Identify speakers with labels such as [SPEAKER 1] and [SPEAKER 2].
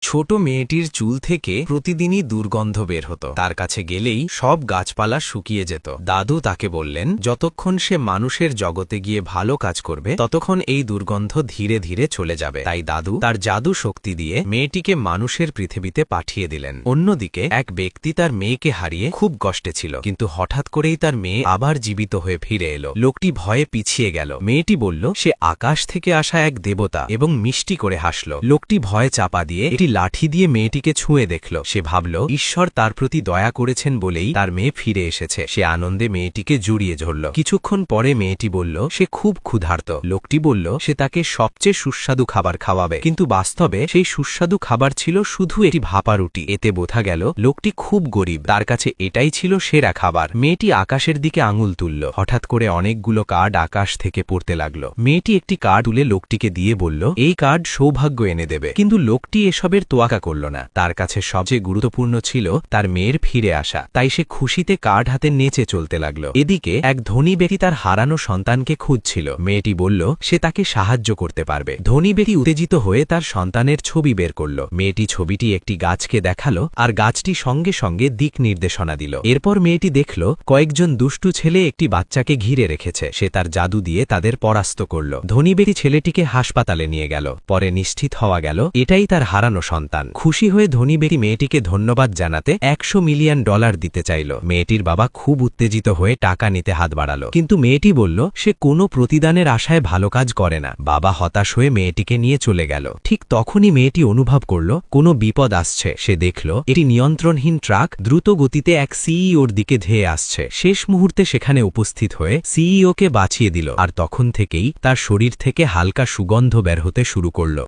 [SPEAKER 1] ছোট মেয়েটির চুল থেকে প্রতিদিনই দুর্গন্ধ বের হতো। তার কাছে গেলেই সব গাছপালা শুকিয়ে যেত। দাদু তাকে বললেন, যতক্ষণ সে মানুষের জগতে গিয়ে ভালো কাজ করবে ততক্ষণ এই দুর্গন্ধ ধীরে ধীরে চলে যাবে। তাই দাদু তার জাদু শক্তি দিয়ে মেয়েটিকে মানুষের পৃথিবীতে পাঠিয়ে দিলেন। অন্যদিকে এক ব্যক্তি তার মেয়েকে হারিয়ে খুব কষ্টে ছিল, কিন্তু হঠাৎ করেই তার মেয়ে আবার জীবিত হয়ে ফিরে এলো। লোকটি ভয়ে পিছিয়ে গেল। মেয়েটি বলল সে আকাশ থেকে আসা এক দেবতা এবং মিষ্টি করে হাসল। লোকটি ভয়ে চাপা দিয়ে এটি লাঠি দিয়ে মেয়েটিকে ছুঁয়ে দেখল। সে ভাবল ঈশ্বর তার প্রতি দয়া করেছেন বলেই তার মেয়ে ফিরে এসেছে। সে আনন্দে মেয়েটিকে জড়িয়ে ধরল। কিছুক্ষণ পরে মেয়েটি বলল সে খুব ক্ষুধার্ত। লোকটি বলল সে তাকে সবচেয়ে সুস্বাদু খাবার খাওয়াবে, কিন্তু বাস্তবে সেই সুস্বাদু খাবার ছিল শুধু একটি ভাপা রুটি। এতে বোঝা গেল লোকটি খুব গরিব, তার কাছে এটাই ছিল সেরা খাবার। মেয়েটি আকাশের দিকে আঙুল তুলল। হঠাৎ করে অনেকগুলো কার্ড আকাশ থেকে পড়তে লাগলো। মেয়েটি একটি কার্ড তুলে লোকটিকে দিয়ে বলল এই কার্ড সৌভাগ্য এনে দেবে। কিন্তু লোকটি এসবের তোয়াক্কা করল না। তার কাছে সবচেয়ে গুরুত্বপূর্ণ ছিল তার মেয়ের ফিরে আসা। তাই সে খুশিতে কার্ড হাতে নেচে চলতে লাগল। এদিকে এক ধনী ব্যক্তি তার হারানো সন্তানকে খুঁজছিল। মেয়েটি বলল সে তাকে সাহায্য করতে পারবে। ধনী ব্যক্তি উত্তেজিত হয়ে তার সন্তানের ছবি বের করল। মেয়েটি ছবিটি একটি গাছকে দেখালো, আর গাছটি সঙ্গে সঙ্গে দিক নির্দেশনা দিল। এরপর মেয়েটি দেখল কয়েকজন দুষ্টু ছেলে একটি বাচ্চাকে ঘিরে রেখেছে। সে তার জাদু দিয়ে তাদের পরাস্ত করল। ধনী ব্যক্তি ছেলেটিকে হাসপাতালে নিয়ে গেল। পরে নিশ্চিত হওয়া গেল এটাই তার হারানো সন্তান। খুশি হয়ে ধনী ব্যক্তি মেয়েটিকে ধন্যবাদ জানাতে $100 মিলিয়ন দিতে চাইল। মেয়েটির বাবা খুব উত্তেজিত হয়ে টাকা নিতে হাত বাড়ালো, কিন্তু মেয়েটি বলল সে কোনো প্রতিদানের আশায় ভালো কাজ করে না। বাবা হতাশ হয়ে মেয়েটিকে নিয়ে চলে গেল। ঠিক তখনই মেয়েটি অনুভব করল কোনো বিপদ আসছে। সে দেখল এটি নিয়ন্ত্রণহীন ট্রাক দ্রুত গতিতে এক সিইওর দিকে ধেয়ে আসছে। শেষ মুহূর্তে সেখানে উপস্থিত হয়ে সিইওকে বাঁচিয়ে দিল, আর তখন থেকেই তার শরীর থেকে হালকা সুগন্ধ বের হতে শুরু করল।